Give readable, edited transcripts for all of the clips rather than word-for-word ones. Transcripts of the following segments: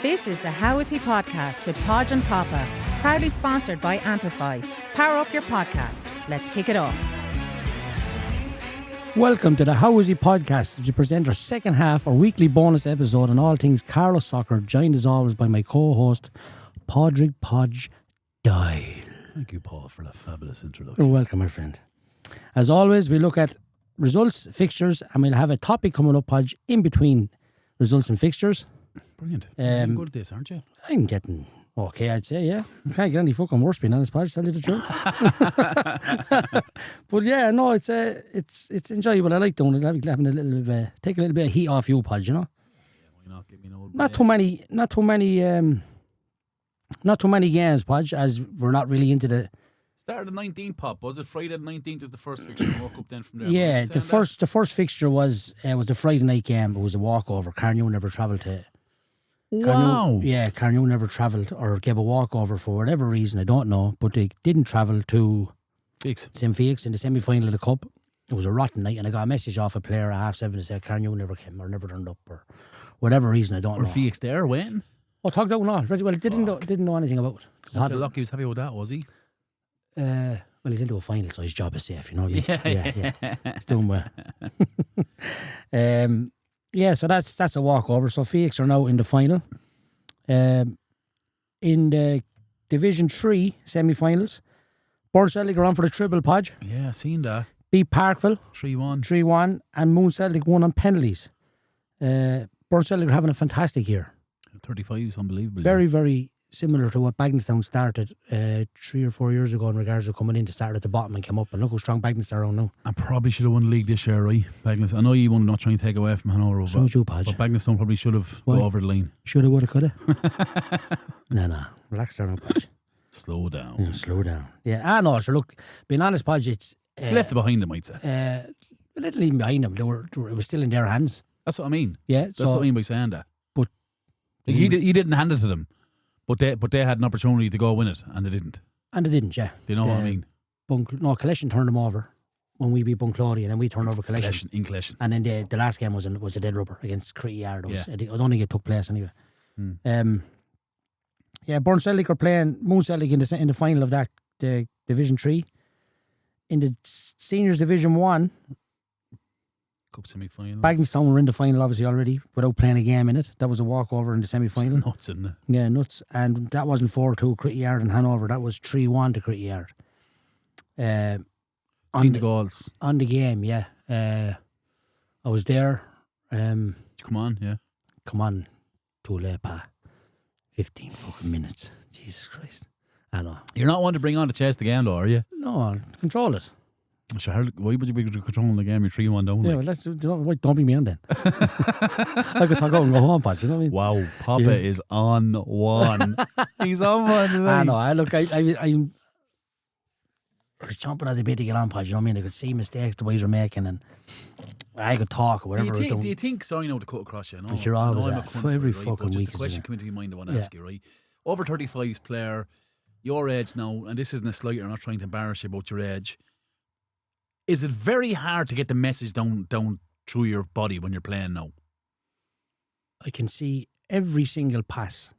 This is a How Is He podcast with Podge and Popa, proudly sponsored by Amplify. Power up your podcast. Let's kick it off. Welcome to the How Is He podcast, as we present our second half, our weekly bonus episode on all things Carlos soccer, joined as always by my co-host, Podge Popa. Thank you, Paul, for that fabulous introduction. You're welcome, my friend. As always, we look at results, fixtures, and we'll have a topic coming up, Podge, in between results and fixtures. Brilliant. You're good at this, aren't you? I'm getting okay, I'd say, yeah. I can't get any fucking worse being honest, Podge, tell you the truth. But yeah, no, it's enjoyable. I like doing it. I like having a little bit of, take a little bit of heat off you, Podge, you know? Yeah, why not? Give me an old Not too many games, Podge, as we're not really into the... Started the 19th, Pop. Was it Friday the 19th is the first fixture and woke up then from there? Yeah, the first fixture was the Friday night game. It was a walkover. Carnew never travelled to... Wow. Carnew never travelled or gave a walkover for whatever reason, I don't know, but they didn't travel to St. Felix in the semi-final of the Cup. It was a rotten night, and I got a message off a player at 7:30 that said Carnew never came or never turned up or whatever reason, I don't know. Or Felix there, when? Oh, talked out and all. Well, didn't know anything about it. That's a luck he was happy with that, was he? Well, he's into a final, so his job is safe, you know what I mean? Yeah. He's doing well. So that's a walkover. So Felix are now in the final. In the Division 3 semi-finals, Burn Celtic are on for the triple, Podge. Yeah, seen that. Beat Parkville 3-1, and Moon Celtic won on penalties. Burn Celtic are having a fantastic year. 35 is unbelievable. Very, very similar to what Bagnallstown started 3 or 4 years ago in regards to coming in to start at the bottom and come up. And look how strong Bagnallstown are now. I probably should have won the league this year, right? Bagnallstown. I know you want to not try and take away from Hanover, So would you, Podge. but Bagnallstown probably should have gone over the line. Shoulda, woulda, coulda. No. Relax there now, Podge. Slow down. Yeah, slow down. Yeah, no, so look, being honest, Podge, it's... left it behind them, I'd say. a little even behind them. It was still in their hands. That's what I mean. Yeah, That's what I mean by saying that. But... He didn't hand it to them. But they had an opportunity to go win it, and they didn't. And they didn't, yeah. Do you know what I mean? Collection turned them over when we beat Bunclody, and then we turned over Collection. Collection. And then the last game was a dead rubber against Critty Yard. I don't think it took place anyway. Burn Celtic are playing Moon Celtic in the final of that the Division 3. In the Seniors Division 1, Cup semi-finals. Bagnallstown were in the final obviously already without playing a game in it. That was a walkover in the semi-final. It's nuts, isn't it? Yeah, nuts. And that wasn't 4-2 Critty Yard and Hanover. That was 3-1 to Critty Yard. Seen the goals. On the game, yeah. I was there. Did you come on, yeah. Come on, too late, pa. 15 fucking minutes. Jesus Christ. I know. You're not one to bring on the chest again, though, are you? No, I'll control it. Sure, why would you be controlling the game? You're 3-1 down. Yeah, well, don't bring me on then. I could talk out and go home, Patch, you know what I mean? Wow, Papa is on one. He's on one today. I know. I'm chomping at the bit to get on, Patch, you know what I mean? I could see mistakes the boys are making and I could talk or whatever I was doing. Do you think, sorry now to cut across you, But you're always at for every fucking week. Just a question came into my mind I want to ask you, right? Over 35s player, your age now, and this isn't a slight, I'm not trying to embarrass you about your age. Is it very hard to get the message down through your body when you're playing now? I can see every single pass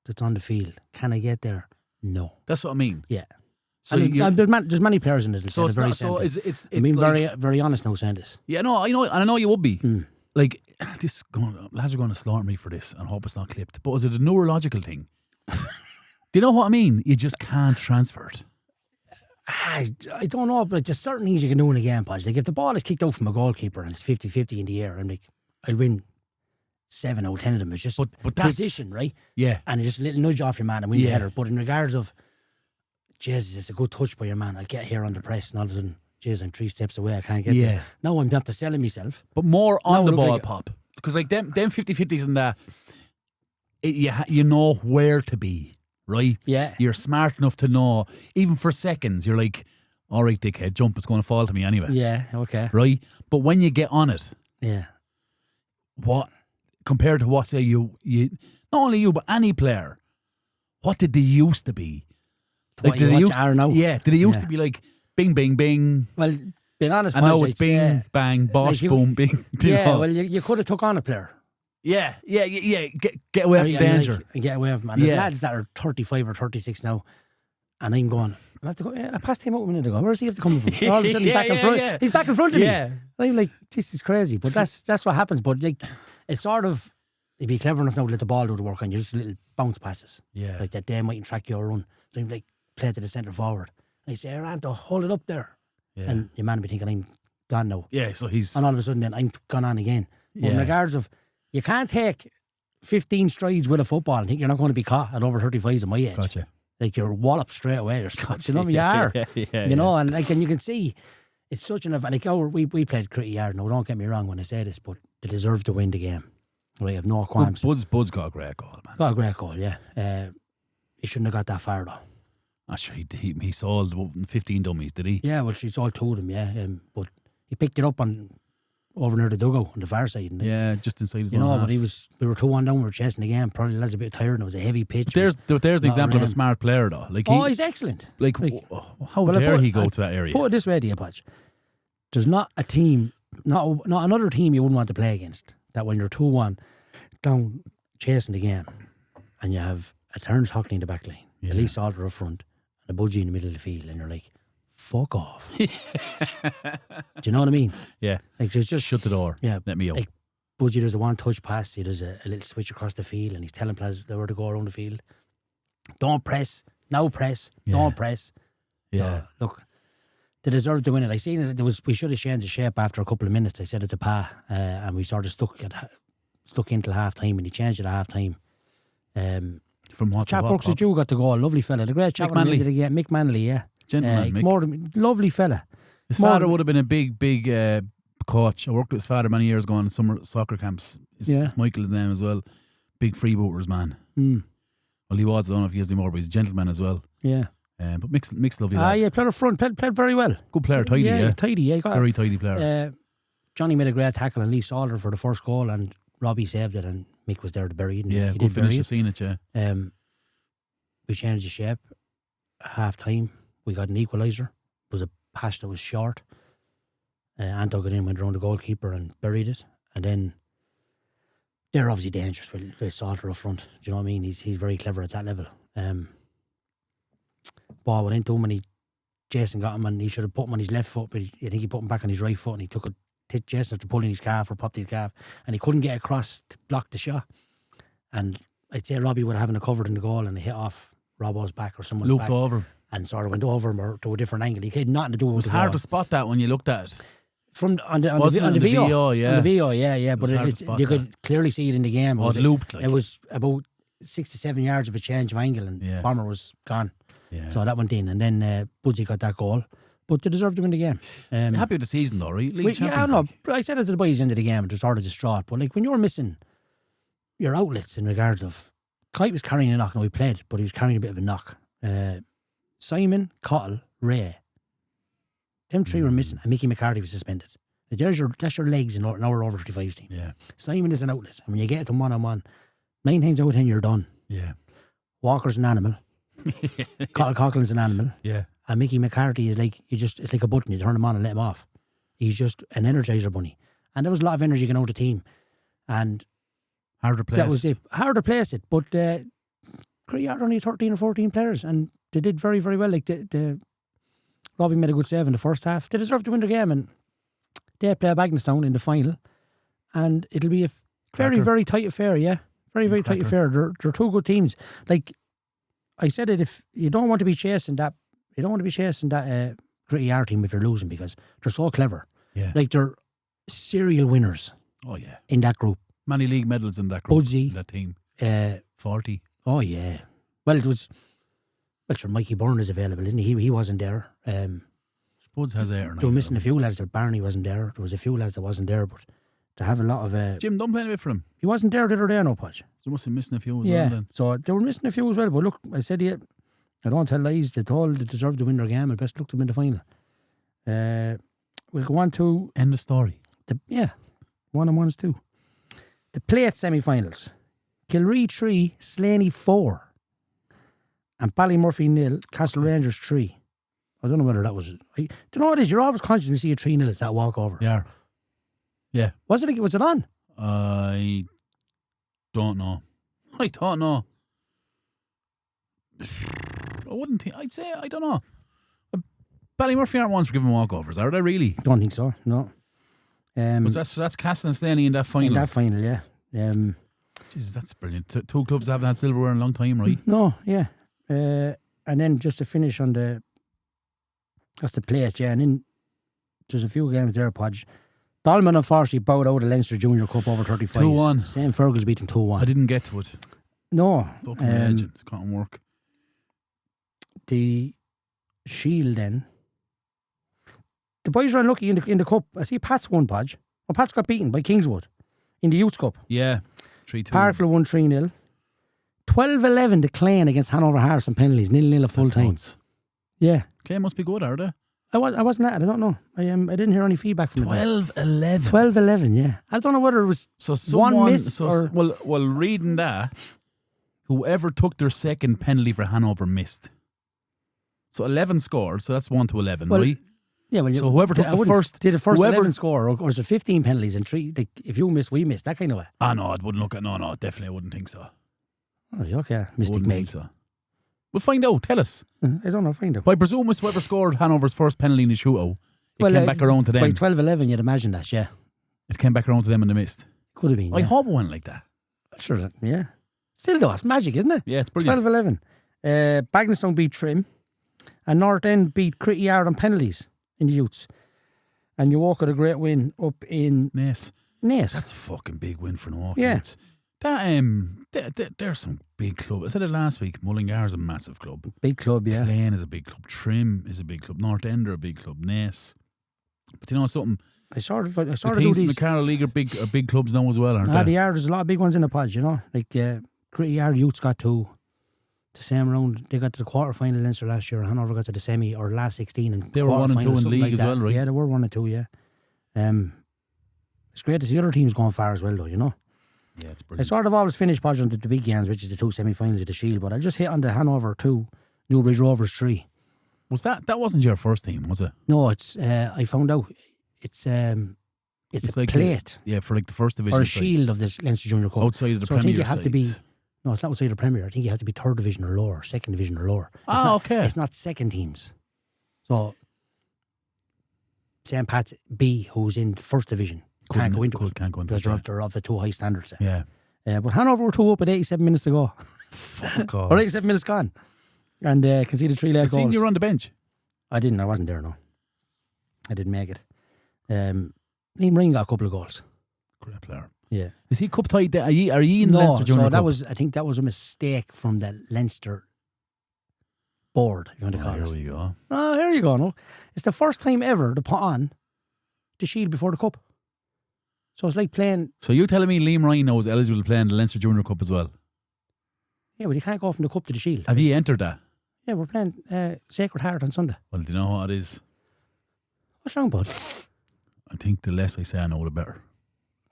that's on the field. Can I get there? No. That's what I mean. Yeah. So there's many players in it. So it's very not. So it's I mean, like, very very honest now saying this. Yeah, no, I know you would be. Like lads are going to slaughter me for this, and hope it's not clipped. But is it a neurological thing? Do you know what I mean? You just can't transfer it. I don't know, but there's certain things you can do in a game, Podge. Like if the ball is kicked out from a goalkeeper and it's 50-50 in the air, I'm like, I'd win 7 out of 10 of them. It's just but that's, position, right? Yeah. And just a little nudge off your man and win the header. But in regards of, Jesus, it's a good touch by your man. I'll get here on the press and all of a sudden, Jesus, I'm 3 steps away. I can't get there. Now I'm after selling myself. But more on the ball, Pop. Because like them 50-50s and that, you know where to be. Right? Yeah. You're smart enough to know, even for seconds, you're like, all right, dickhead, jump, it's going to fall to me anyway. Yeah, okay. Right? But when you get on it, what, compared to what, say, you not only you, but any player, what did they used to be? Like, did they used now? Yeah, did they used to be like, bing, bing, bing? Well, being honest, I know it's bing, bang, bosh, boom, bing. Yeah, well, you could have took on a player. Yeah. Get away from danger. And get away from it. And there's lads that are 35 or 36 now, and I'm going, I have to go. Yeah, I passed him out a minute ago. Where's he have to come from? And all of a sudden he's back in front. Yeah. He's back in front of me. And I'm like, this is crazy. But that's what happens. But like, it's sort of, you'd be clever enough now to let the ball do the work, and you just little bounce passes. Yeah, like that. They mightn't track your run. So I'm like, play to the centre forward. And he say, Ranto, hold it up there. Yeah. And your man would be thinking, I'm gone now. Yeah, so he's... And all of a sudden then I'm gone on again. But in regards of, you can't take 15 strides with a football and think you're not going to be caught at over 35s at my age. Gotcha. Like you're wallop straight away. Gotcha. You know, you are. You know, and like, and you can see it's such an... Like, we played pretty hard. No, don't get me wrong when I say this, but they deserve to win the game. Well, I have no qualms. Bud's got a great goal, man. Got a great goal, yeah. He shouldn't have got that far, though. Actually, he sold 15 dummies, did he? Yeah, well, she sold 2 of them, yeah. But he picked it up over near the dugout on the far side. And just inside his own half. But we were 2-1 down, we were chasing the game. Probably lads a bit tired and it was a heavy pitch. There's the example of a smart player, though. Like he's excellent. Like how dare he go to that area? Put it this way, dear Podge. There's not a team, not another team you wouldn't want to play against, that when you're 2-1 down chasing the game and you have a Terence Hockney in the back line, Elise Salter up front, and a Budgie in the middle of the field, and you're like, fuck off. Do you know what I mean? Yeah. Like, there's just... Shut the door. Yeah. Let me out. Like, Budgie does a one-touch pass, he does a little switch across the field, and he's telling players where to go around the field. Don't press. Now press. Don't press. Yeah. So, look, they deserve to win it. I seen it. We should have changed the shape after a couple of minutes. I said it to Pa, and we sort of stuck into half-time, and he changed it at half-time. From what? Chap Brooks Jew got the goal. Lovely fella. The great chap Mick Manley, yeah. Gentleman, Mick. Lovely fella. His father would have been a big coach. I worked with his father many years ago in summer soccer camps. It's Michael's name as well. Big freebooters, man. Well, he was. I don't know if he is anymore, but he's a gentleman as well. Yeah. But Mick's lovely lad. Yeah, played up front. Played very well. Good player, tidy, yeah. Tidy, yeah. Very tidy player. Johnny made a great tackle on Lee Salter for the first goal, and Robbie saved it, and Mick was there to bury it. Yeah, good finish. I've seen it, yeah. We changed the shape at half-time. We got an equaliser. It was a pass that was short. Anto got in, went around the goalkeeper and buried it. And then they're obviously dangerous with Salter up front. Do you know what I mean? He's very clever at that level. Ball went into him and Jason got him, and he should have put him on his left foot, but I think he put him back on his right foot, and he took it. Jason had to pull in his calf or popped his calf, and he couldn't get across to block the shot. And I'd say Robbie would have having a covered in the goal, and it hit off Robbo's back or someone's back. Looked over. And sort of went over him or to a different angle. He had nothing to do with it. It was hard to spot that when you looked at it. On the VO, yeah. On the VO, yeah. But you could clearly see it in the game. It looped. It was about 6 to 7 yards of a change of angle, and Bomber was gone. Yeah. So that went in, and then Budgie got that goal. But they deserved to win the game. Happy with the season, though, right? I said it to the boys into the game, and they're sort of distraught. But like when you're missing your outlets in regards of, Kite was carrying a knock, and we played, but he was carrying a bit of a knock. Simon, Cottle, Ray, them 3 were missing, and Mickey McCarthy was suspended. That's your legs in our over 35s team. Yeah. Simon is an outlet, and when you get it to 1-on-1, 9 times out of 10 you're done. Yeah. Walker's an animal. Coughlin's an animal. Yeah. And Mickey McCarthy is like, it's like a button, you turn him on and let him off. He's just an energizer bunny. And there was a lot of energy going out of the team. And hard to place. That was it. Hard to place it. But Creed only 13 or 14 players, and they did very, very well. Like Robbie made a good save in the first half. They deserve to win the game, and they play Bagnallstown in the final. And it'll be a very, very tight affair, yeah. Very, very tight affair. They're 2 good teams. Like I said it, if you don't want to be chasing that Gritty R team if you're losing, because they're so clever. Yeah. Like they're serial winners. Oh yeah. In that group. Many league medals in that group. Budsy. In that team. 40. Oh yeah. Well, sure, Mikey Byrne is available, isn't he? He wasn't there. Buds has air. They were missing a few lads. Barney wasn't there. There was a few lads that wasn't there, but to have a lot of... Jim Dunn playing a bit for him. He wasn't there the other day, no, Podge. So must have missing a few as well then. So they were missing a few as well, but look, I said I don't tell lies. They deserve to win their game, and best look to them in the final. We'll go on to... End of story. 1-on-1s too. The plate semi-finals. Kilree 3, Slaney 4. And Ballymurphy 0, Castle Rangers 3. I don't know whether that was... Do you know what it is? You're always conscious when you see a 3-0, it's that walkover. Yeah. Was it on? Don't know. I don't know. I wouldn't think. I'd say, I don't know. Ballymurphy aren't ones for giving walkovers, are they really? Don't think so, no. But that's Castle and Stanley in that final. In that final, yeah. Jesus, that's brilliant. Two clubs that haven't had silverware in a long time, right? No, yeah. And then just to finish on that's the plate, yeah. And then there's a few games there, Podge. Dolman, unfortunately, bowed out of Leinster Junior Cup over 35. 2-1. St. Fergus beat them 2-1. I didn't get to it. No. Fucking legend. It can't work. The Shield then. The boys are unlucky in the cup. I see Pats won, Podge. Well, Pats got beaten by Kingswood in the Youth Cup. Yeah. 3-2. Parkville won 3-0. 12-11 the Clane against Hanover Hearts and penalties. 0-0 at full time. Yeah. Clay must be good, are they? I wasn't at it. I don't know. I didn't hear any feedback from it. 12-11. 12-11, yeah. I don't know whether it was one miss or... Well, reading that, whoever took their second penalty for Hanover missed. So 11 scored, so that's 1-11, right? Yeah, well, so whoever took the first... Did the first 11 score, or was it 15 penalties and 3? If you miss, we miss, that kind of way. Ah, no, I wouldn't look at... No, definitely I wouldn't think so. Oh, okay. Mystic mate. So. We'll find out. Tell us. I don't know. Find out. But I presume it's whoever scored Hanover's first penalty in the shootout. It came back around to them. By 12-11, you'd imagine that, yeah. It came back around to them and they missed. Could have been, I hope it went like that. Sure, yeah. Still though, it's magic, isn't it? Yeah, it's brilliant. 12-11. Bagnallstown beat Trim. And North End beat Critty Yard on penalties in the youths. And you walk at a great win up in... Naas. That's a fucking big win for North. Yeah. There's some big club. I said it last week. Mullingar is a massive club. Big club, yeah. Clane is a big club. Trim is a big club. North End are a big club. Naas. But you know something? I sort of do these. these. The Carroll League are big clubs now as well, aren't they? The Yard, there's a lot of big ones in the Podge, you know. Like Critty Yard youths got to the same round. They got to the quarter final Leinster last year. Hanover got to the semi or last 16. And they were 1 and 2 in the league like as well, right? Yeah, they were 1 and 2. Yeah. It's great to see other teams going far as well, though. You know. Yeah, it's brilliant. I sort of always finish Podge on the big games, which is the 2 semi-finals of the Shield. But I'll just hit on the Hanover 2, Newbridge Rovers 3. Was that wasn't your first team, was it? No, it's. I found out it's a like plate. For like the first division. Or a shield of the Leinster Junior Cup. Outside of the Premier I think you have sides. to be... No, it's not outside the Premier. I think you have to be 3rd division or lower, 2nd division or lower. Okay. It's not second teams. So, St. Pat's B, who's in 1st division, can't go into it. Because they're of the too high standards. Yeah. But Hanover were 2 up at 87 minutes to go. Fuck off. Or 87 minutes gone. And conceded 3 late goals. Seen you on the bench? I didn't. I wasn't there, no. I didn't make it. Liam Ryan got a couple of goals. Great player. Yeah. Is he cup tight? Are you in the Leinster Junior Cup? I think that was a mistake from the Leinster board, if you want to call it. Here we go. Oh, here you go. No, it's the first time ever to put on the Shield before the Cup. So it's like playing... So you're telling me Liam Ryan was eligible to play in the Leinster Junior Cup as well? Yeah, but you can't go from the Cup to the Shield. Have you entered that? Yeah, we're playing Sacred Heart on Sunday. Well, do you know what it is? What's wrong, bud? I think the less I say, I know the better.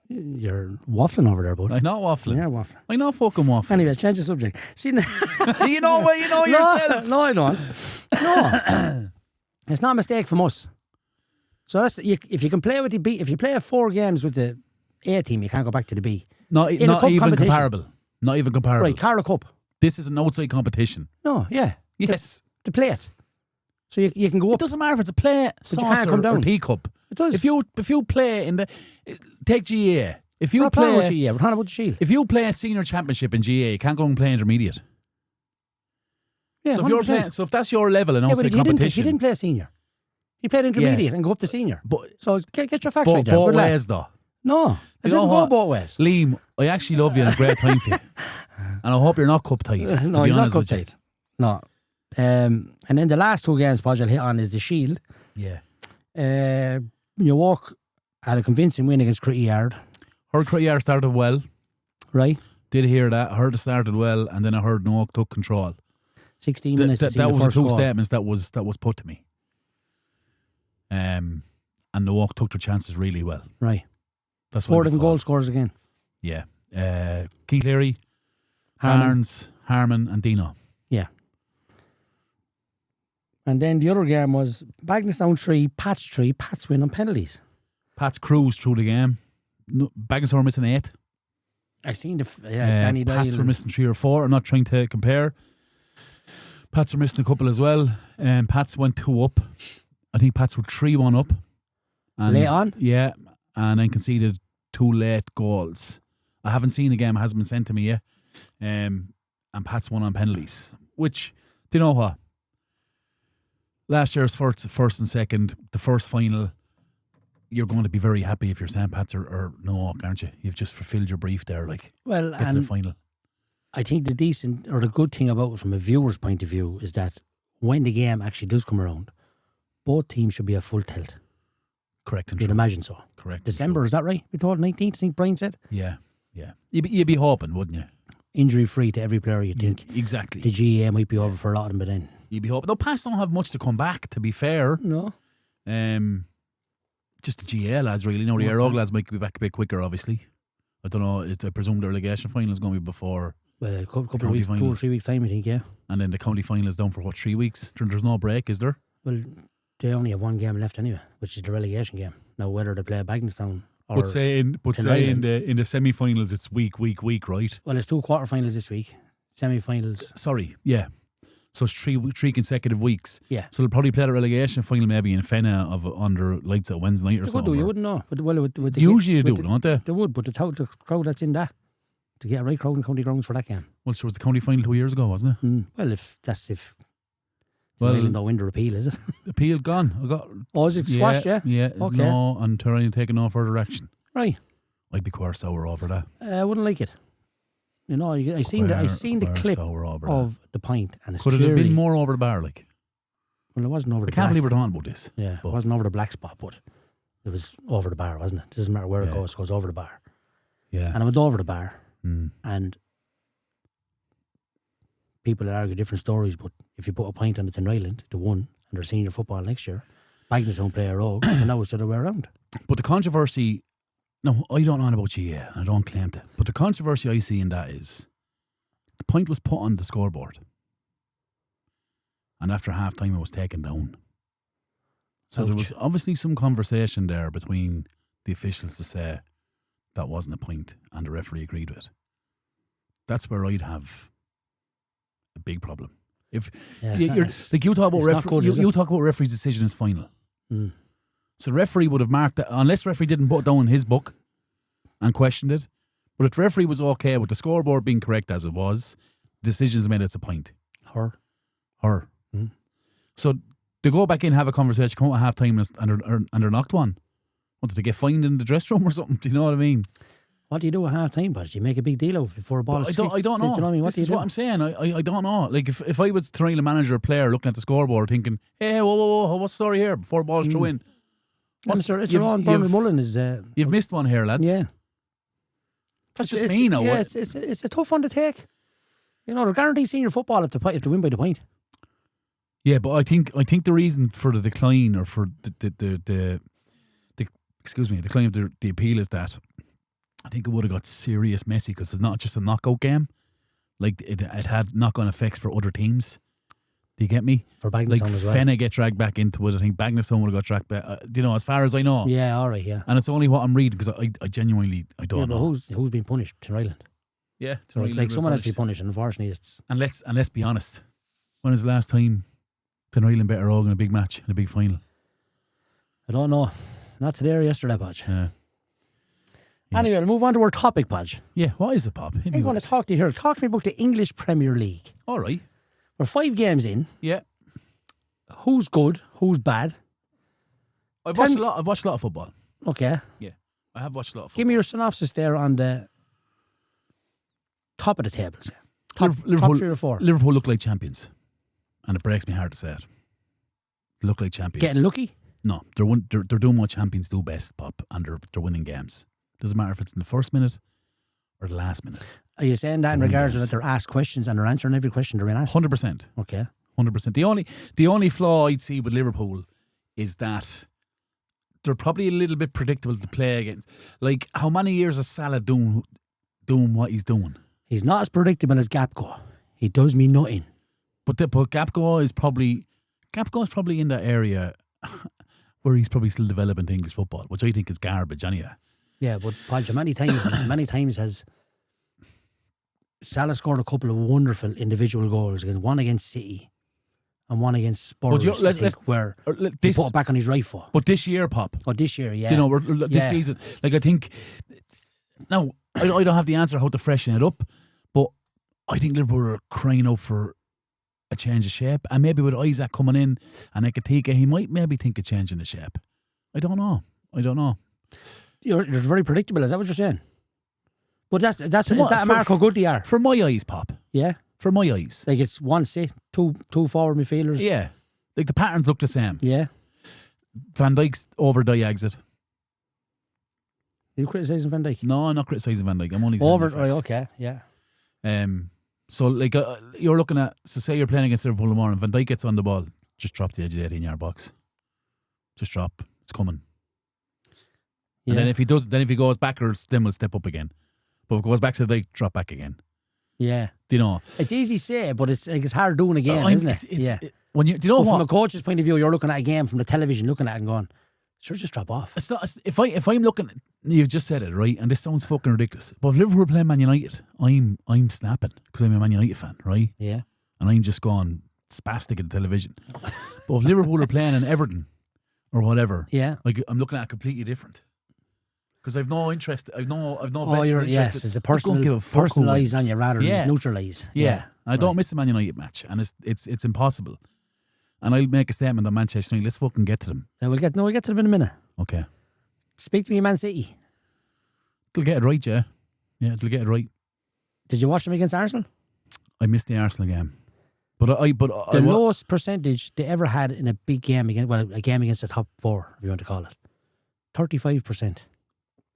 You're waffling over there, bud. I'm not waffling. You're waffling. I'm not fucking waffling. Anyway, change the subject. See, you know yourself. No, I don't. No. It's not a mistake from us. So that's if you can play with the B, if you play 4 games with the A team, you can't go back to the B. Not even comparable. Not even comparable. Right, Carlow Cup. This is an outside competition. No, yeah. Yes. To play it. So you can go up. It doesn't matter if it's a play, saucer or teacup. It does. If you play in the... Take GA. If you we're play... with GA. We're talking about the Shield. If you play a senior championship in GA, you can't go and play intermediate. Yeah, so if you're playing, if that's your level in outside competition... You didn't play senior. You played intermediate and go up to senior. But, so get your facts right there. Both ways though. No, it doesn't go both ways. Liam, I actually love you and a great time for you. And I hope you're not cup tight. No, he's not cup tight. No. And then the last 2 games Podge will hit on is the Shield. Yeah. You walk had a convincing win against Critty Yard. Heard Critty Yard started well. Right. Did hear that. Heard it started well, and then I heard Noak took control. 16 minutes. That was the 2 statements that was put to me. And the walk took their chances really well. Right. That's 4 different goal scorers again. Yeah. Keith Cleary, Harns, Harmon and Dino. Yeah. And then the other game was Bagnallstown 3, Pats 3, Pats win on penalties. Pats cruised through the game. No, Bagnallstown missing 8. I seen Danny Pats Doyle. were missing 3 or 4. I'm not trying to compare. Pats were missing a couple as well. Pats went 2 up. I think Pats were 3-1 up. And, late on? Yeah, and then conceded 2 late goals. I haven't seen the game. It hasn't been sent to me yet. And Pats won on penalties. Which, do you know what? Last year's first and second, the first final, you're going to be very happy if you're St. Pats or no, aren't you? You've just fulfilled your brief there, like, Well, get to the final. I think the good thing about it from a viewer's point of view is that when the game actually does come around, both teams should be at full tilt. Correct and You'd true. imagine so. Correct. December, is that right? We thought 19th, I think Brian said? Yeah. You'd be hoping, wouldn't you? Injury free to every player, you think. Exactly. The GA might be over for a lot of them, but then. You'd be hoping. No, Pats don't have much to come back, to be fair. No. Just the GA lads, really. No, the Airog lads might be back a bit quicker, obviously. I don't know. I presume the relegation final is going to be before. Well, a couple of weeks, 2 or 3 weeks' time, I think, yeah. And then the county final is down for, 3 weeks? There's no break, is there? Well, they only have 1 game left anyway, which is the relegation game. Now, whether they play Bagnallstown or... But say in the semi-finals, it's week, right? Well, it's 2 quarterfinals this week. Semi-finals. Sorry, yeah. So it's 3 consecutive weeks. Yeah. So they'll probably play the relegation final maybe in Fenna under lights at Wednesday night or something. You wouldn't know. But, usually they do, don't they? They would, but the crowd that's in that, to get a right crowd in county grounds for that game. Well, sure, it was the county final 2 years ago, wasn't it? Well, if Ireland don't win the repeal, is it? Appeal gone. Is it squashed, yeah? Yeah, okay. No, and Tyrone taking no further action. Right. I'd be quite sour over that. I wouldn't like it. You know, I seen the clip of the pint, and it's could it have been more over the bar, like? Well, it wasn't over the I can't believe we're talking about this. Yeah, it wasn't over the black spot, but it was over the bar, wasn't it? It doesn't matter where it goes over the bar. Yeah. And I went over the bar, and people argue different stories, but if you put a pint on the Tin Island, they won, and they're senior football next year, Bagnallstown don't play a role, and now it's the other way around. But the controversy, no, I don't know about you yet, I don't claim that, but the controversy I see in that is, the point was put on the scoreboard, and after half time it was taken down. So there was obviously some conversation there between the officials to say that wasn't a point, and the referee agreed with it. That's where I'd have a big problem. If you talk about referee's decision is final. So the referee would have marked that, unless the referee didn't put it down in his book and questioned it. But if the referee was okay with the scoreboard being correct as it was, decisions made it's a point. Her. So they go back in, have a conversation, come out at half time, and they're knocked one. What, did they get fined in the dressing room or something? Do you know what I mean? What do you do at half time, Podge? Do you make a big deal of it before a ball is I don't know. Do you know what I mean? What this is what I'm saying. I don't know. Like, if I was trying to manage a player looking at the scoreboard thinking, hey, whoa, what's the story here? Before the ball's thrown in. It's your own Bernard Mullen is... you've missed one here, lads. Yeah. That's just me now. Yeah, it's a tough one to take. You know, they're guaranteed senior football if they win by the point. Yeah, but I think the reason for the decline, or for the decline of the appeal, is that I think it would have got serious messy, because it's not just a knockout game. Like, it had knock-on effects for other teams. Do you get me? For Bagnallstown as well. Fenna get dragged back into it. I think Bagnallstown would have got dragged back. Do you know, as far as I know. Yeah, all right, yeah. And it's only what I'm reading, because I genuinely don't know. But who's been punished? Tin Island. Yeah, so it's like someone has to be punished, and unfortunately it's... And let's be honest. When is the last time Tin Island beat Airog in a big match, in a big final? I don't know. Not today or yesterday, Podge. Yeah. Anyway, we'll move on to our topic, Podge. Yeah, what is it, Pop? I want to talk to you here. Talk to me about the English Premier League. All right. We're 5 games in. Yeah. Who's good? Who's bad? I've watched a lot of football. Okay. Yeah, I have watched a lot of football. Give me your synopsis there on the top of the tables. Top 3 or 4. Liverpool look like champions, and it breaks me heart to say it. They look like champions. Getting lucky? No, they're doing what champions do best, Pop, and they're winning games. Doesn't matter if it's in the first minute or the last minute. Are you saying that in regards to that they're asked questions and they're answering every question they're being asked? 100%. Okay. 100%. The only flaw I'd see with Liverpool is that they're probably a little bit predictable to play against. Like, how many years is Salah doing what he's doing? He's not as predictable as Gapco. He does me nothing. But Gapco is probably in that area where he's probably still developing English football, which I think is garbage anyway. Yeah, but Podge, many times has Salah scored a couple of wonderful individual goals, one against City and one against Spurs, where he put it back on his right foot. But this year, Pop. Oh, this year, yeah. You know, this season, like I think. Now, I don't have the answer how to freshen it up, but I think Liverpool are crying out for a change of shape, and maybe with Isaac coming in and Ekatika, he might maybe think of changing the shape. I don't know. You're very predictable. Is that what you're saying? But is that a mark how good they are? For my eyes, Pop. Yeah. For my eyes. Like it's one set, two forward midfielders. Yeah. Like the patterns look the same. Yeah. Van Dijk's over Ajax it. Are you criticising Van Dijk? No, I'm not criticising Van Dijk. I'm only over. Right, okay, yeah. So like you're looking at, so say you're playing against Liverpool tomorrow and Van Dijk gets on the ball, just drop the edge of the 18-yard box. Just drop. It's coming. Yeah. And then if he goes backwards, then we'll step up again. But if it goes back to the Dijk, drop back again. Yeah. Do you know? It's easy to say, but it's hard doing a game, isn't it? Yeah. When you, do you know but what? From a coach's point of view, you're looking at a game from the television, looking at it and going, sure, just drop off. It's not, if I'm looking, you've just said it, right? And this sounds fucking ridiculous. But if Liverpool are playing Man United, I'm snapping because I'm a Man United fan, right? Yeah. And I'm just going spastic at the television. But if Liverpool are playing in Everton or whatever, yeah, like I'm looking at it completely different. Because I've no interest. I've no vested interest. Yes, it's a personalised on you rather than just neutralise. Yeah. I don't miss a Man United match, and it's impossible. And I'll make a statement on Manchester United. Let's fucking get to them. Yeah, we'll get to them in a minute. Okay. Speak to me, Man City. They'll get it right, yeah. Yeah, they'll get it right. Did you watch them against Arsenal? I missed the Arsenal game. But the lowest percentage they ever had in a big game a game against the top four, if you want to call it, 35%.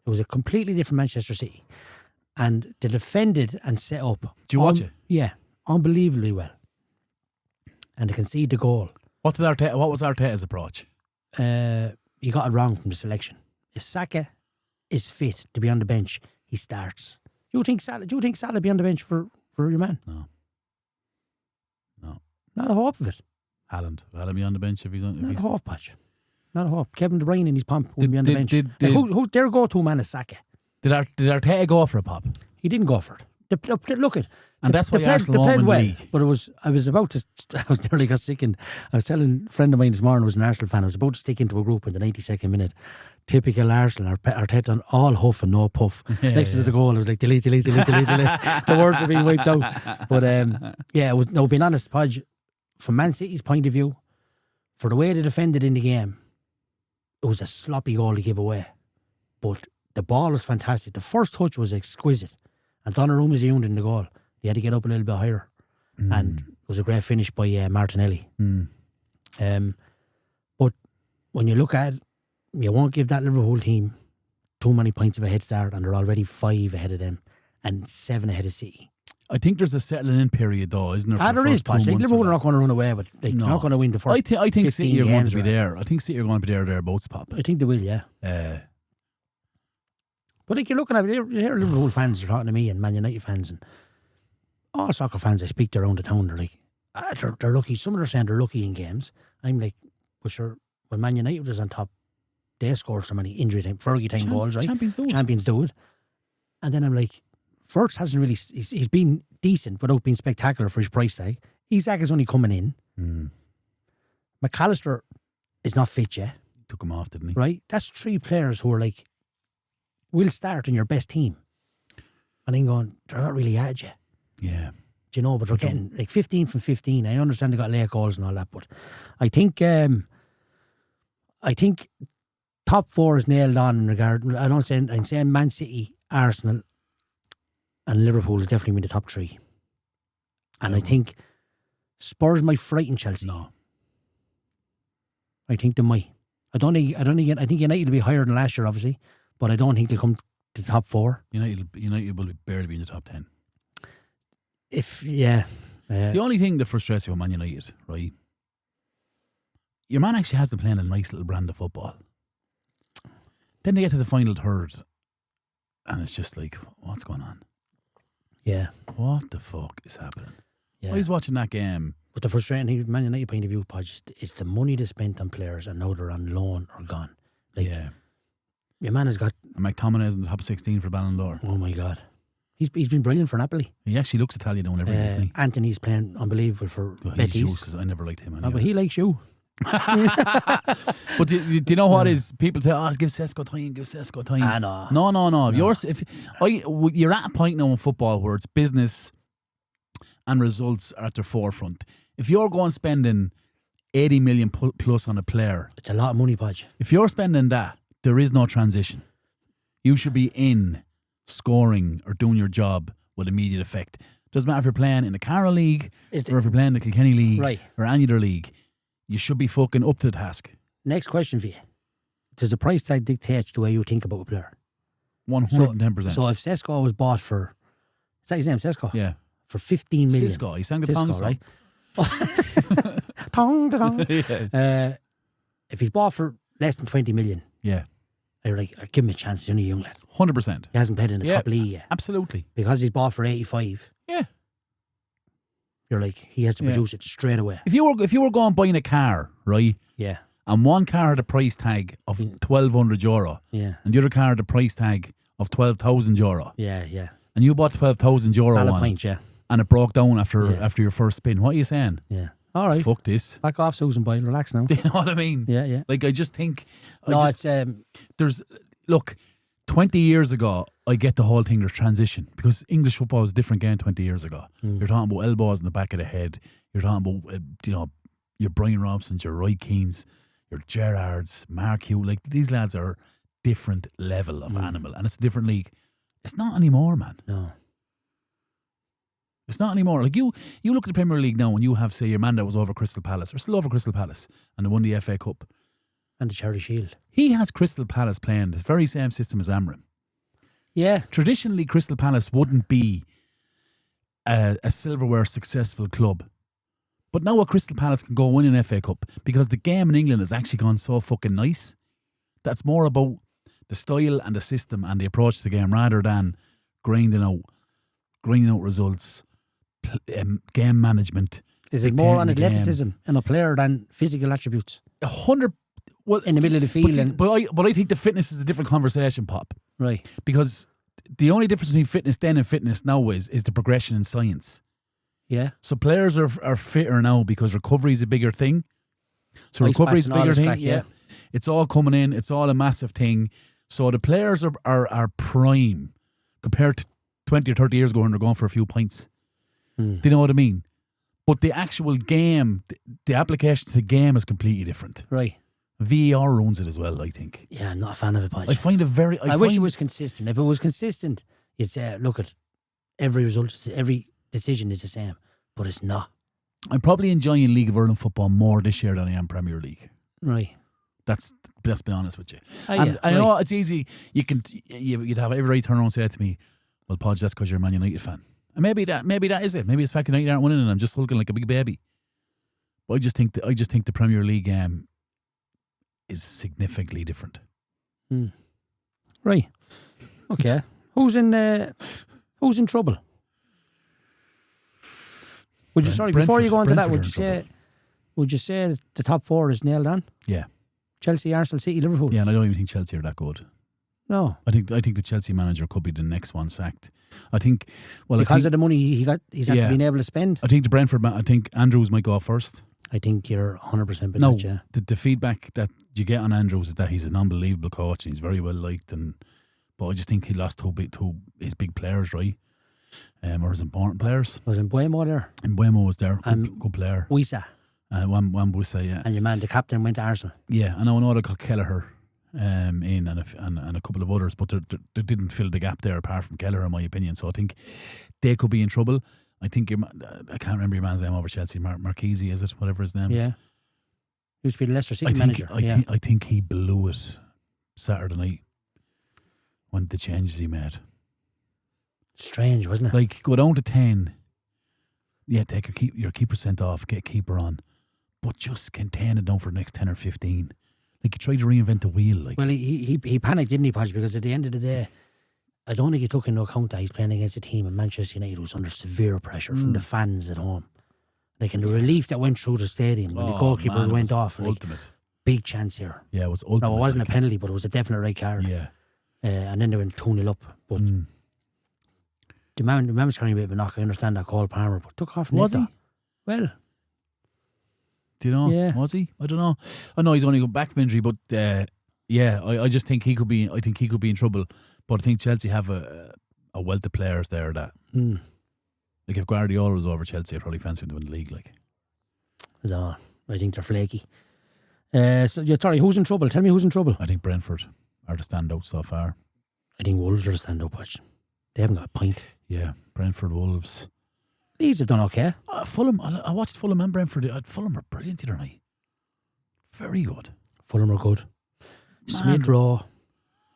It was a completely different Manchester City, and they defended and set up. Did you watch it? Yeah, unbelievably well, and they conceded the goal. What was Arteta's approach? You got it wrong from the selection. If Saka is fit to be on the bench, he starts. Do you think Salah be on the bench for your man? No. Not a hope of it. Haaland be on the bench if he's on. Not a hope, Podge. Not a hope. Kevin De Bruyne in his pump wouldn't be on the bench. Who their go-to man is Saka? Did Arteta go for a pop? He didn't go for it. Look at. And that's why Arsenal played well. League. But I was nearly got sick, and I was telling a friend of mine this morning who was an Arsenal fan, I was about to stick into a group in the 92nd minute. Typical Arsenal, Arteta on all huff and no puff. Next to the goal, I was like, delete. The words are being wiped out. But yeah, it was, no, being honest, Podge, from Man City's point of view, for the way they defended in the game, it was a sloppy goal to give away. But the ball was fantastic. The first touch was exquisite. And Donnarumma was in the goal. He had to get up a little bit higher. And it was a great finish by Martinelli. But when you look at it, you won't give that Liverpool team too many points of a head start, and they're already 5 ahead of them and 7 ahead of City. I think there's a settling in period though, isn't there? There is, Podge. Liverpool are not going to run away, but they're not going to win the first. I think City are going to be right? there. I think City are going to be there thereabouts, Pop. I think they will, yeah. But like you're looking at it, you hear Liverpool fans are talking to me and Man United fans and all soccer fans I speak to around the town, they're like, they're lucky. Some of them are saying they're lucky in games. I'm like, well, sure, when Man United was on top, they scored so many injury time, Fergie time goals, right? Champions do it. And then I'm like, Fergs hasn't really, he's been decent without being spectacular for his price tag. Isak is only coming in. McAllister is not fit yet. Took him off, didn't he? Right? That's 3 players who are like, will start in your best team. And then going, they're not really at you. Yeah. Do you know, but they're getting like 15 from 15. I understand they got late goals and all that, but I think top 4 is nailed on in regard. I'm saying Man City, Arsenal, and Liverpool is definitely in the top 3. And I think Spurs might frighten Chelsea. No. I think they might. I think United will be higher than last year, obviously, but I don't think they'll come to the top 4. United will barely be in the top 10. The only thing that frustrates you with Man United, right? Your man actually has to play in a nice little brand of football. Then they get to the final third, and it's just like, what's going on? Yeah. What the fuck is happening? Yeah. I was watching that game. But the frustrating thing, Man United point of view, Podge, is the money they spent on players and now they're on loan or gone. Like, your man has got... And McTominay is in the top 16 for Ballon d'Or. Oh my God. He's been brilliant for Napoli. He actually looks Italian now and everything, doesn't he? Anthony's playing unbelievable for Betis. I never liked him. Oh, but he likes you. But do you know what is? People say, give Sesko time. No. You're at a point now in football where it's business and results are at their forefront. If you're going spending 80 million plus on a player, it's a lot of money, Podge. If you're spending that, there is no transition. You should be in scoring or doing your job with immediate effect. Doesn't matter if you're playing in the Carroll League or if you're playing the Kilkenny League or any other league. You should be fucking up to the task. Next question for you. Does the price tag dictate the way you think about a player? 110%. So if Sesko was bought for, is that his name, Sesko? Yeah. For 15 million. Sesko, he sang the Tong song. Right? Tong, tong. Yeah. If he's bought for less than 20 million. Yeah. I'd give him a chance. He's only a young lad. 100%. He hasn't played in the top league yet. Absolutely. Because he's bought for 85. Yeah. You're like, he has to produce it straight away. If you were going buying a car, right? Yeah. And one car had a price tag of €1,200. Yeah. And the other car had a price tag of €12,000. Yeah, yeah. And you bought €12,000 one. Point, yeah. And it broke down after your first spin. What are you saying? Yeah. All right. Fuck this. Back off, Susan Boyle. Relax now. Do you know what I mean? Yeah, yeah. Like, I just think... There's... Look, 20 years ago, I get the whole thing, there's transition. Because English football was a different game 20 years ago. You're talking about elbows in the back of the head. You're talking about, your Brian Robsons, your Roy Keanes, your Gerrards, Mark Hugh. Like, these lads are different level of animal. And it's a different league. It's not anymore, man. No. It's not anymore. Like, you look at the Premier League now and you have, say, your man that was over Crystal Palace, or still over Crystal Palace, and they won the FA Cup. And the Charity Shield. He has Crystal Palace playing the very same system as Amrin. Yeah. Traditionally, Crystal Palace wouldn't be a silverware successful club. But now a Crystal Palace can go win an FA Cup because the game in England has actually gone so fucking nice. That's more about the style and the system and the approach to the game rather than grinding out results, game management. Is it more on athleticism in a player than physical attributes? 100. Well, in the middle of the field. But I think the fitness is a different conversation, Pop. Right. Because the only difference between fitness then and fitness now is the progression in science. Yeah. So players are fitter now because recovery is a bigger thing. So recovery is a bigger thing. Yeah. It's all coming in. It's all a massive thing. So the players are prime compared to 20 or 30 years ago when they're going for a few pints. Do you know what I mean? But the actual game, the application to the game is completely different. Right. VAR ruins it as well, I think. Yeah, I'm not a fan of it, Podge. I find it very... I wish it was consistent. If it was consistent, you'd say, look at every result, every decision is the same. But it's not. I'm probably enjoying League of Ireland football more this year than I am Premier League. Right. Let's be honest with you. And I know it's easy. You'd have every right to turn around and say to me, well, Podge, that's because you're a Man United fan. And maybe that is it. Maybe it's the fact that United aren't winning and I'm just hulking like a big baby. But I just think the Premier League game is significantly different. Right. Okay. Who's in trouble? Before you go into that, would you say the top four is nailed on? Yeah. Chelsea, Arsenal, City, Liverpool. Yeah, and I don't even think Chelsea are that good. No. I think the Chelsea manager could be the next one sacked. I think because of the money he's had to been able to spend. I think the Brentford I think Andrews might go off first. I think you're 100% no, that, yeah. The feedback that you get on Andrews is that he's an unbelievable coach and he's very well liked, but I just think he lost his big players, right? Or his important players. Was Mbuemo there? Mbuemo was there, good player. Wisa. Wan-Bissaka, yeah. And your man, the captain, went to Arsenal. Yeah, I know they got Kelleher in and a couple of others, but they didn't fill the gap there apart from Kelleher, in my opinion. So I think they could be in trouble. I think I can't remember your man's name over Chelsea. Marchese, is it? Whatever his name is. Yeah. Used to be the Leicester City manager. I think he blew it Saturday night when the changes he made. Strange, wasn't it? Like, go down to 10. Yeah, take your keeper sent off, get keeper on. But just contain it down for the next 10 or 15. Like, he tried to reinvent the wheel. Like. Well, he panicked, didn't he, Podge? Because at the end of the day, I don't think he took into account that he's playing against a team in Manchester United who was under severe pressure from the fans at home. Like, and the relief that went through the stadium when the goalkeepers went off. Ultimate. Like, big chance here. Yeah, it was ultimate. No, it wasn't a penalty, but it was a definite red card. Yeah. And then they went 2-0 up. But The man was carrying a bit of a knock. I understand that Cole Palmer, but took off. Was he? Well, do you know? Yeah. Was he? I don't know. I know he's only got back injury, but I just think he could be. I think he could be in trouble. But I think Chelsea have a wealth of players there that, like, if Guardiola was over Chelsea, I'd probably fancy him to win the league. Like, no, I think they're flaky. Sorry, who's in trouble? Tell me who's in trouble. I think Brentford are the standouts so far. I think Wolves are the stand-up watch. They haven't got a point. Yeah, Brentford, Wolves. Leeds have done okay. Fulham. I watched Fulham and Brentford. Fulham were brilliant the other night. Very good. Fulham are good. Smith Rowe.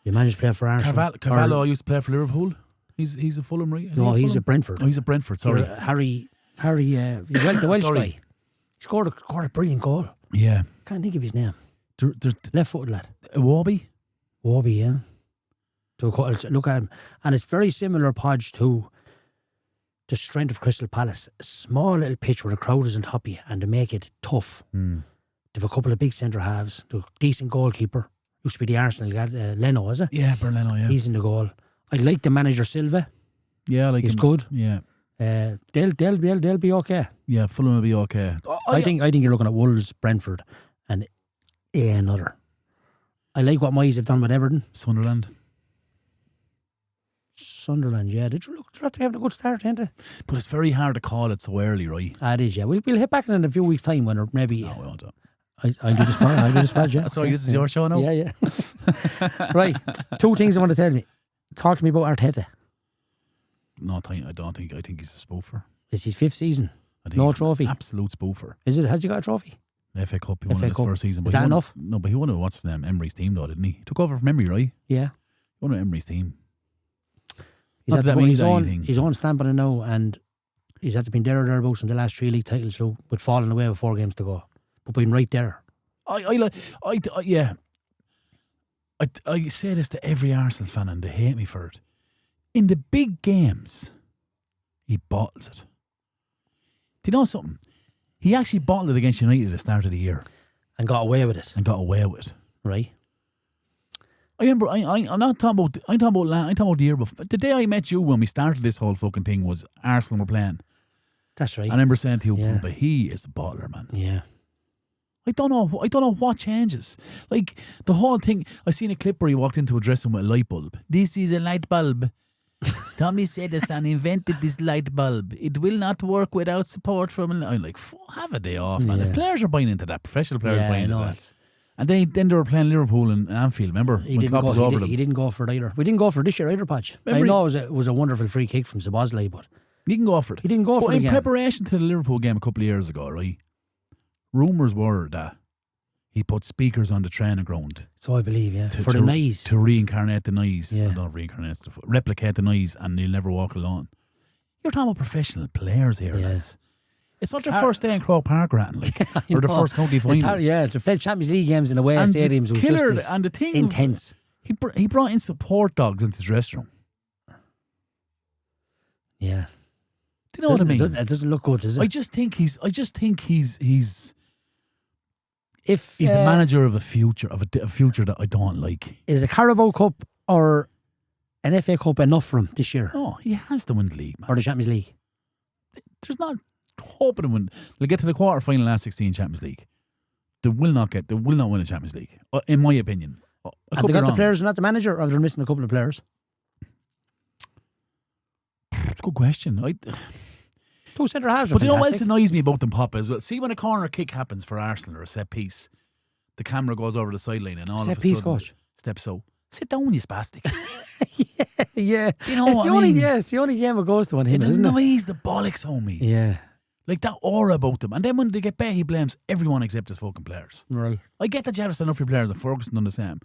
You managed to play for Arsenal. Carvalho used to play for Liverpool. He's a Fulham, right? He's at Brentford. Oh, he's at Brentford. Sorry, Harry. The Welsh guy. He scored a brilliant goal. Yeah. Can't think of his name. There's Left-footed lad. Warby, yeah. Look at him, and it's very similar, Podge, to the strength of Crystal Palace. A small little pitch where the crowd is on top of you, and they make it tough. They've a couple of big centre halves. The decent goalkeeper used to be the Arsenal guy, Leno, is it? Yeah, Leno. Yeah, he's in the goal. I like the manager Silva. Yeah, I like he's him. good. Yeah, they'll be okay. Yeah, Fulham will be okay. I think you're looking at Wolves, Brentford, and another. I like what Moyes have done with Everton. Sunderland, yeah. Did you look? They're having a good start, ain't they? But it's very hard to call it so early, right? It is, yeah. We'll hit back in a few weeks' time when maybe. No, we won't. I'll do the spot, yeah. Sorry, this is your show now? Yeah. Right. 2 things I want to tell you. Talk to me about Arteta. No, I don't think. I think he's a spoofer. It's his 5th season. No trophy. Absolute spoofer. Is it? Has he got a trophy? FA Cup. He won in his first season. Is that enough? No, but he won it. What's his name? Emery's team, though, didn't he? Took over from Emery, right? Yeah. He won it Emery's team. He's had to put his own stamp on it now, and he's had to be there or thereabouts in the last 3 league titles, so with falling away with 4 games to go, but being right there. I say this to every Arsenal fan, and they hate me for it. In the big games, he bottles it. Do you know something? He actually bottled it against United at the start of the year, and got away with it. Right. I remember. I'm not talking about. I'm talking about the year before. The day I met you when we started this whole fucking thing was Arsenal were playing. That's right. I remember saying to you, but he is the bottler, man. Yeah. I don't know what changes. Like the whole thing. I seen a clip where he walked into a dressing room with a light bulb. This is a light bulb. Tommy said the son invented this light bulb. It will not work without support from. I'm like, have a day off, man. If players are buying into that, professional players are buying into that. And then they were playing Liverpool in Anfield, remember? He didn't go for it either. We didn't go for it this year either, Podge. I know it was a wonderful free kick from Szoboszlai, but he didn't go for it. He didn't go for it again. In preparation to the Liverpool game a couple of years ago, right? Rumours were that he put speakers on the training ground. So I believe, for the noise. To reincarnate the noise. Yeah. I don't reincarnate, replicate the noise, and you'll never walk alone. You're talking about professional players here, lads. It's not their first day in Croke Park, Ratton, or the first county final. To play Champions League games in away stadiums was just intense. He brought in support dogs into the dressing room. Yeah. Do you know what I mean? It doesn't look good, does it? I just think he's a manager of a future that I don't like. Is a Carabao Cup or an FA Cup enough for him this year? Oh, he has to win the league, man. Or the Champions League. There's not hoping to win. They'll get to the quarter final last 16 Champions League. They will not win a Champions League, in my opinion. Have they got the players and not the manager, or they're missing a couple of players? It's a good question. 2 centre halves. But you know what else annoys me about them, Popa, as well? See, when a corner kick happens for Arsenal or a set piece, the camera goes over the sideline and all of a sudden coach steps out. Sit down, you spastic. yeah. Do you know what I mean? It's the only game it goes to on him, isn't it? It annoys the bollocks on me. Yeah. Like that aura about them. And then when they get back, he blames everyone except his fucking players. Right. I get that you have to stand up for your players, and Ferguson done the same.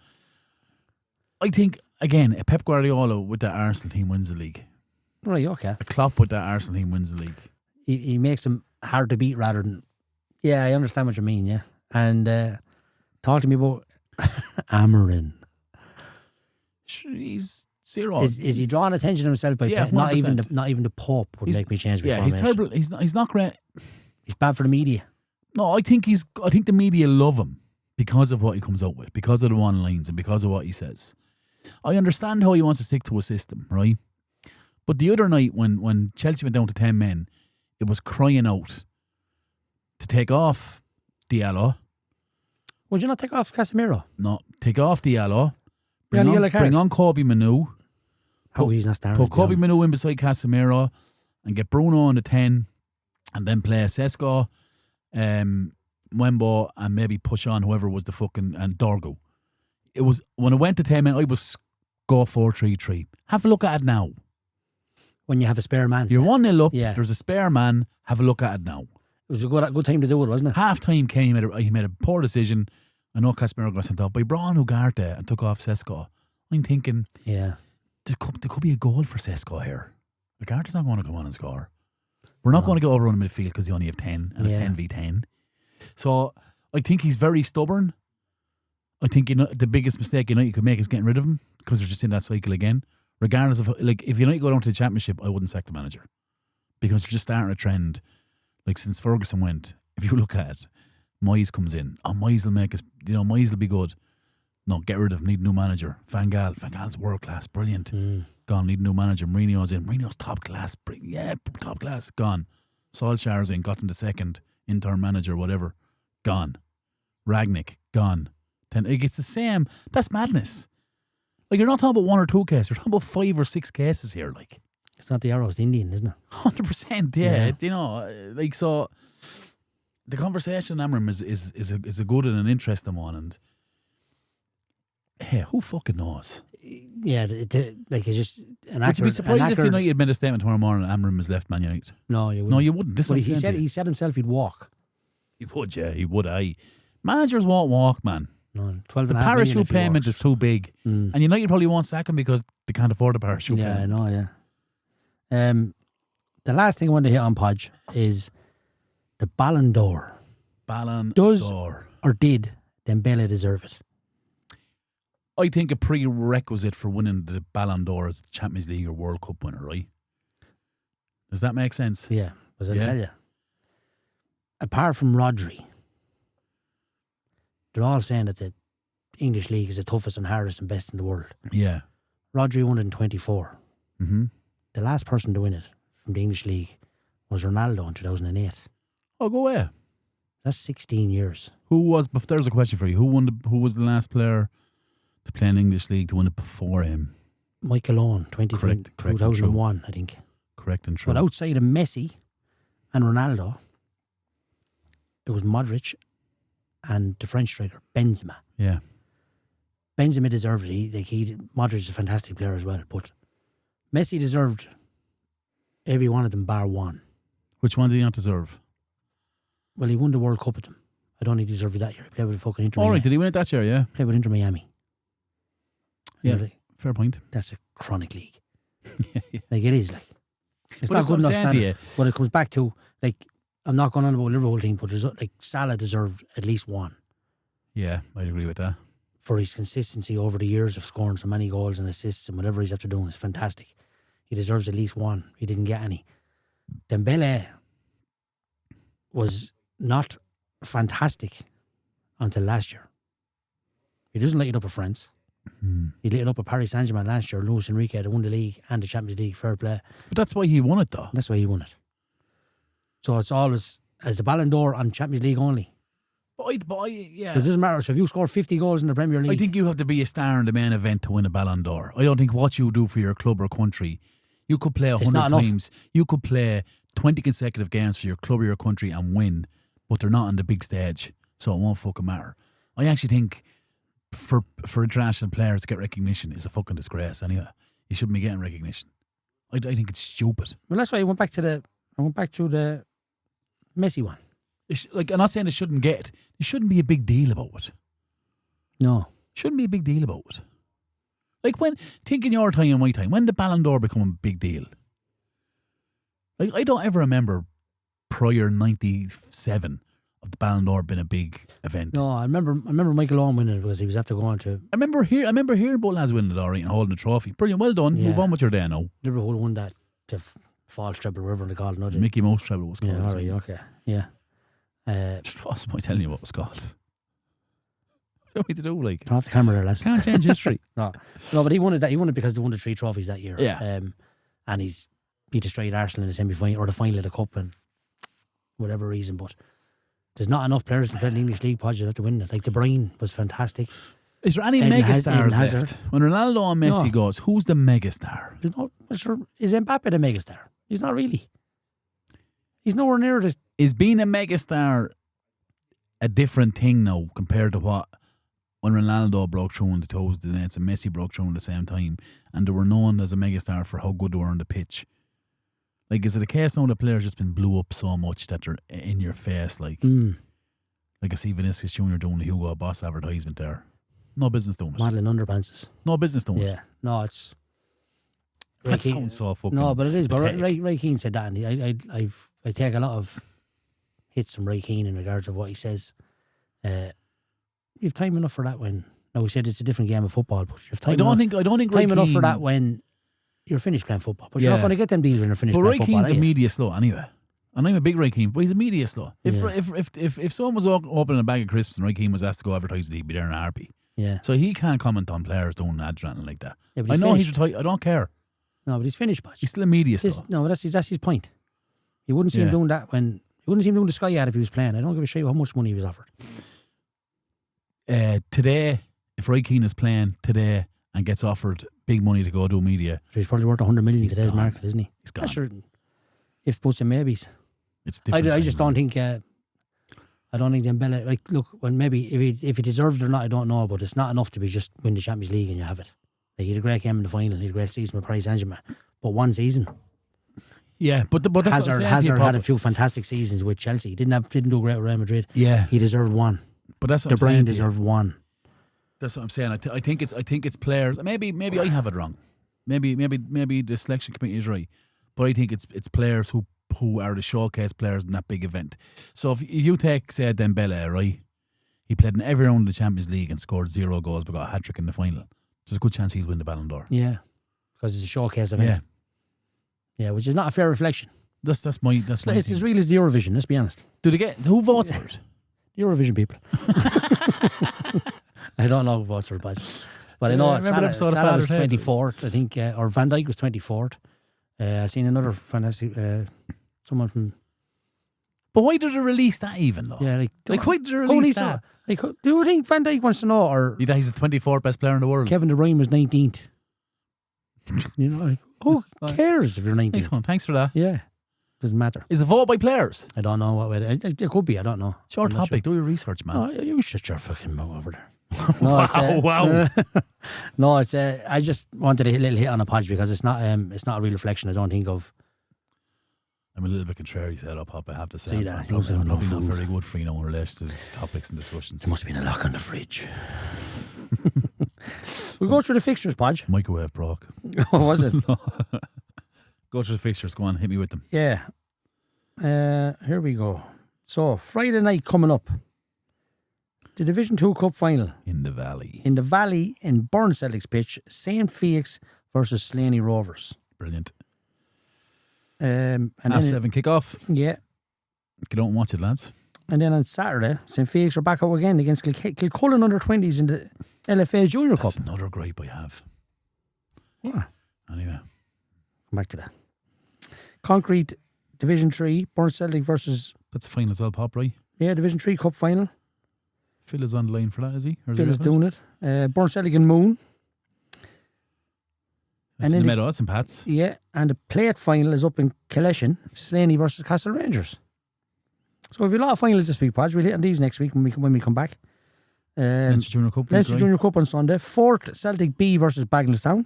I think, again, a Pep Guardiola with that Arsenal team wins the league. Right, okay. A Klopp with that Arsenal team wins the league. He makes them hard to beat rather than... Yeah, I understand what you mean, yeah. And talk to me about Amarin. He's zero. Is he drawing attention to himself by not even the Pope would make me change my formation. He's terrible. He's not great. He's bad for the media. No, I think the media love him because of what he comes out with, because of the one lines and because of what he says. I understand how he wants to stick to a system, right? But the other night when Chelsea went down to 10 men, it was crying out to take off Diallo. Would you not take off Casemiro? No, take off Diallo. Yeah, Bring on Kobe Manu. He's not starting. Put Kobe Manu in beside Casemiro and get Bruno on the 10 and then play Sesko, Mwembo, and maybe push on whoever was the fucking, and Dorgo. It was, when I went to 10 men, I was go 4-3-3. Have a look at it now. When you have a spare man. You're 1-0 up, there's a spare man, have a look at it now. It was a good time to do it, wasn't it? Half time came, he made a poor decision. I know Casemiro got sent off, but he brought on Ugarte and took off Sesko. I'm thinking, there could be a goal for Sesko here. Ugarte's not going to come on and score. We're not going to go over on the midfield because you only have 10 and it's 10v10. So I think he's very stubborn. I think the biggest mistake United could make is getting rid of him because they're just in that cycle again. Regardless of, like, if United go down to the Championship, I wouldn't sack the manager because they're just starting a trend. Like, since Ferguson went, if you look at it, Moyes comes in. Oh, Moyes will make us, Moyes will be good. No, get rid of him, need a new manager. Van Gaal's world class, brilliant. Gone, need a new manager. Mourinho's in. Mourinho's top class. Top class. Gone. Solskjaer's in, got him the second interim manager, whatever. Gone. Ragnick, gone. It's the same. That's madness. Like, you're not talking about 1 or 2 cases, you're talking about 5 or 6 cases here, like. It's not the Arrows, the Indian, isn't it? 100%, yeah. Like, so the conversation, Amram, is a good and an interesting one, and who fucking knows? Yeah, like, it's just an actor. Would you be surprised if United made a statement tomorrow morning and Amram has left Man United? No, you wouldn't. No, you wouldn't. This he said himself he'd walk. He would, yeah, he would. Managers won't walk, man. No, 12 the parachute payment is too big, and United probably won't sack him because they can't afford the parachute payment. Yeah, I know. Yeah. The last thing I want to hit on, Podge, is the Ballon d'Or. Does or did Dembele deserve it? I think a prerequisite for winning the Ballon d'Or is the Champions League or World Cup winner, right? Does that make sense? Yeah, as I tell you. Apart from Rodri, they're all saying that the English League is the toughest and hardest and best in the world. Yeah. Rodri won it in 24. Mm-hmm. The last person to win it from the English League was Ronaldo in 2008. Oh, go away. That's 16 years. There's a question for you. Who was the last player to play in English League to win it before him? Michael Owen, 2001, I think. Correct and true. But outside of Messi and Ronaldo, it was Modric and the French striker, Benzema. Yeah. Benzema deserved it. Modric is a fantastic player as well, but Messi deserved every one of them bar one. Which one did he not deserve? Well, he won the World Cup with them. I don't think he deserved it that year. He played with fucking Inter Miami. All right, did he win it that year, yeah? Played with Inter Miami. Yeah, fair point. That's a chronic league. Yeah. Like, it is, like. It's not good enough standard. But it comes back to, like, I'm not going on about Liverpool team, but like, Salah deserved at least one. Yeah, I'd agree with that. For his consistency over the years of scoring so many goals and assists and whatever he's after doing is fantastic. He deserves at least one. He didn't get any. Dembele was not fantastic until last year. He doesn't light it up at France. He lit it up at Paris Saint-Germain last year. Luis Enrique had won the league and the Champions League, fair play. But that's why he won it, though. That's why he won it. So it's always as the Ballon d'Or on Champions League only. Yeah. It doesn't matter. So if you score 50 goals in the Premier League, I think you have to be a star in the main event to win a Ballon d'Or. I don't think what you do for your club or country, you could play 100 times. You could play 20 consecutive games for your club or your country and win, but they're not on the big stage, so it won't fucking matter. I actually think for international players to get recognition is a fucking disgrace. Anyway, you shouldn't be getting recognition. I think it's stupid. Well, that's why I went back to the Messi one. Like, I'm not saying it shouldn't be a big deal about it. No. Shouldn't be a big deal about it. Like, think in your time and my time, when did Ballon d'Or become a big deal? Like, I don't ever remember prior 97 of the Ballon d'Or being a big event. No, I remember Michael Owen winning it because he was after going to... I remember hearing both lads winning it already and holding the trophy. Brilliant, well done. Yeah. Move on with your day now. Liverpool won that to false treble, whatever they call it. Mickey Mouse treble was called. Yeah, all right, okay. Yeah. What's the point telling you what it was called? What do you want me to do, like? Turn off the camera there, lads. Can't change history. No, but he won it because they won the 3 trophies that year. Yeah. and he destroyed Arsenal in the semi-final or the final of the Cup and whatever reason, but there's not enough players to play in the English League, Podge, to win it. Like De Bruyne was fantastic. Is there any megastars left? When Ronaldo and Messi goes, who's the megastar? Is Mbappe the megastar? He's not really. He's nowhere near this. Is being a megastar a different thing now compared to what when Ronaldo broke through in the toes of the nets and Messi broke through at the same time, and they were known as a megastar for how good they were on the pitch? Like, is it a case now the players just been blew up so much that they're in your face? Like I see Vinicius Jr. doing the Hugo Boss advertisement there. No business doing it. Modelling underpants. No business doing it. Yeah. No, it's... That sounds so fucking... No, but it is. But pathetic. Ray Keane said that, and I take a lot of hits from Ray Keane in regards of what he says. You've time enough for that when... No, we said it's a different game of football, but you've time I don't think Ray time enough Keane, for that when you're finished playing football. But you're not going to get them deals when you're finished but playing Ray football. Keane's a media slow anyway. And I'm a big Ray Keane, but he's a media slow. If someone was opening a bag of crisps and Ray Keane was asked to go advertise it, he'd be there in a heartbeat. Yeah. So he can't comment on players doing ads or anything like that. Yeah, but I know finished. he's retired. I don't care. No, but he's finished, Podge. He's still a media slow. No, that's his point. You wouldn't see him doing that when... You wouldn't see him doing the Sky ad if he was playing. I don't give a shit how much money he was offered. Today, if Ray Keane is playing today and gets offered big money to go do media... So he's probably worth 100 million in He's today's gone. market, isn't he? He's gone. That's sure, if puts and maybes. It's different. I just don't think... I don't think Dembele... Like, look, when maybe if he deserved it or not, I don't know, but it's not enough to be just win the Champions League and you have it. Like, he had a great game in the final, he had a great season with Paris Saint-Germain. But one season... Yeah, but that's what I'm saying to you, Hazard had Pop. a few fantastic seasons with Chelsea. He didn't do great with Real Madrid. Yeah. He deserved one. But that's what De I'm saying Bruyne to you. deserved one. That's what I'm saying. I think it's players. Maybe I have it wrong. Maybe the selection committee is right. But I think it's players who are the showcase players in that big event. So if you take, say, Dembele, right? He played in every round of the Champions League and scored 0 goals but got a hat-trick in the final. There's a good chance he'll win the Ballon d'Or. Yeah. Because it's a showcase event. Yeah, which is not a fair reflection. That's my It's thing. as real as the Eurovision, let's be honest. Do they get who votes for it? The Eurovision people. I don't know who votes for it, but I know remember the episode of Salah was Father's Day? 24th, I think, or Van Dijk was 24th. I've seen another fantastic, someone from... But why did they release that even though? Yeah, like why did they who release needs that? do you think Van Dijk wants to know, or That he's the 24th best player in the world. Kevin De Bruyne was 19th? You know, like, who cares if you're 19th? Nice one. Thanks for that. Yeah, doesn't matter. Is it voted by players? I don't know what way. It could be. I don't know. Short I'm not topic. Do your research, man. sure. No, you shut your fucking mouth over there. No, it's, Wow. no, it's. I just wanted a little hit on a Podge because it's not a real reflection. I don't think of. I'm a little bit contrary to that, Pop, I have to say. See that? I'm probably No not food. very good for, in relation to topics and discussions. There must have been a lock on the fridge. We'll go through the fixtures, Podge. Microwave broke. Oh, was it? Go to the fixtures. Go on, hit me with them. Yeah. Here we go. So Friday night coming up, the Division 2 Cup final In the Valley. in the Valley in Burn Celtic's pitch, St. Felix versus Slaney Rovers. Brilliant. And Half then 7 kick-off. yeah. Get out and watch it, lads. And then on Saturday, St. Felix are back out again against Kilcullen under 20s in the LFA Junior That's Cup. another gripe I have. What? Anyway. Come back to that. Concrete Division 3, Burn Celtic versus That's fine as well, Pop, right? Division 3 Cup final. Phil is on the line for that, is he? Or is Bill he is relevant? doing it. Burn Celtic and Moon. That's and in then the meadow. That's in Pats. Yeah, and the plate final is up in Kileshin, Slaney versus Castle Rangers. So we've a lot of finals this week, Podge. We'll hit on these next week when we come back. Leinster Junior Cup. Leinster right? Junior Cup on Sunday. Fort Celtic B versus Bagenalstown.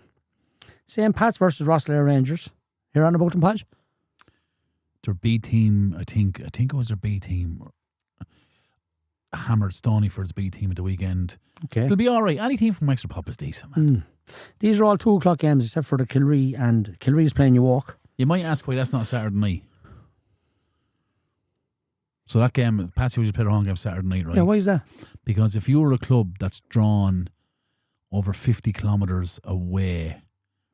St. Pat's versus Rosslare Rangers. Hear on about them, Podge? Their B team, I think it was their B team. Hammered Stonyford's B team at the weekend. Okay. It'll be all right. Any team from Extra Pop is decent, man. These are all 2 o'clock games except for the Kilree, and Kilree's playing you walk. You might ask why that's not Saturday night. So that game, Pats usually play their home game Saturday night, right? Yeah, why is that? Because if you're a club that's drawn over 50 kilometres away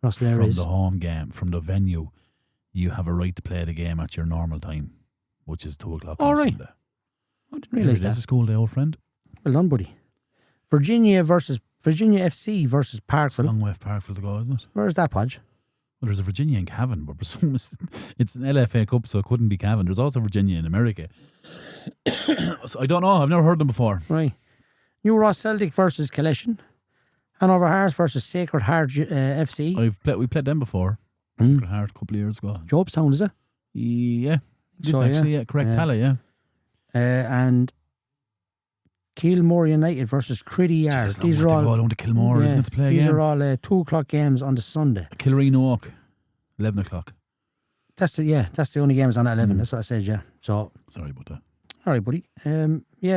Rosslare from is. the home game, from the venue, you have a right to play the game at your normal time, which is 2 o'clock All on right. Sunday. I didn't realise That's that. a school day, old friend. Well done, buddy. Virginia FC versus It's a Parkville. long way for Parkville to go, isn't it? Where's that, Podge? Well, there's a Virginia in Cavan, but presume it's an LFA Cup, so it couldn't be Cavan. There's also Virginia in America. So I don't know. I've never heard them before. Right. New Ross Celtic versus Collection. Hanover Hearts versus Sacred Heart FC. We played them before. Sacred Heart a couple of years ago. Jobestown, is it? Yeah. Correct tally, yeah. And Kilmore United versus Criddy Yard. These are all going to Kilmore, isn't it, to play? These are all 2:00 games on the Sunday. Killareen Oak, 11 o'clock. That's the only games on at 11. That's what I said. Yeah. So sorry about that. All right, buddy.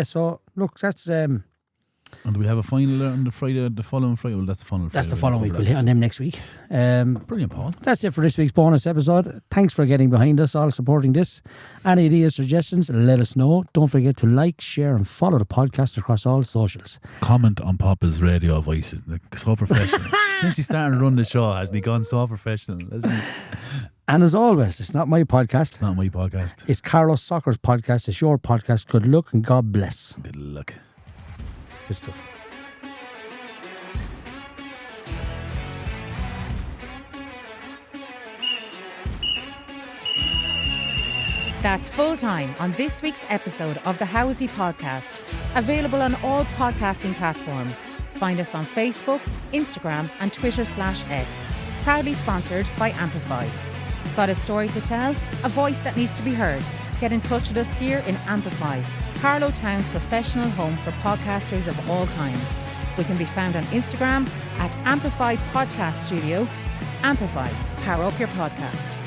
So look, that's. And do we have a final on the Friday, the following Friday? Well, that's the final. That's the following week. We'll hit on them next week. Brilliant, Paul. That's it for this week's bonus episode. Thanks for getting behind us, all supporting this. Any ideas, suggestions, let us know. Don't forget to like, share and follow the podcast across all socials. Comment on Papa's radio voice. Isn't it? So professional. Since he started to run the show, hasn't he gone so professional, hasn't he? And as always, it's not my podcast. It's not my podcast. It's Carlos Soccer's podcast. It's your podcast. Good luck and God bless. Good luck. Good stuff. That's full time on this week's episode of the Housey Podcast. Available on all podcasting platforms. Find us on Facebook, Instagram and Twitter/X. Proudly sponsored by Amplify. Got a story to tell? A voice that needs to be heard? Get in touch with us here in Amplify, Carlow Town's professional home for podcasters of all kinds. We can be found on Instagram at Amplify Podcast Studio. Amplify, power up your podcast.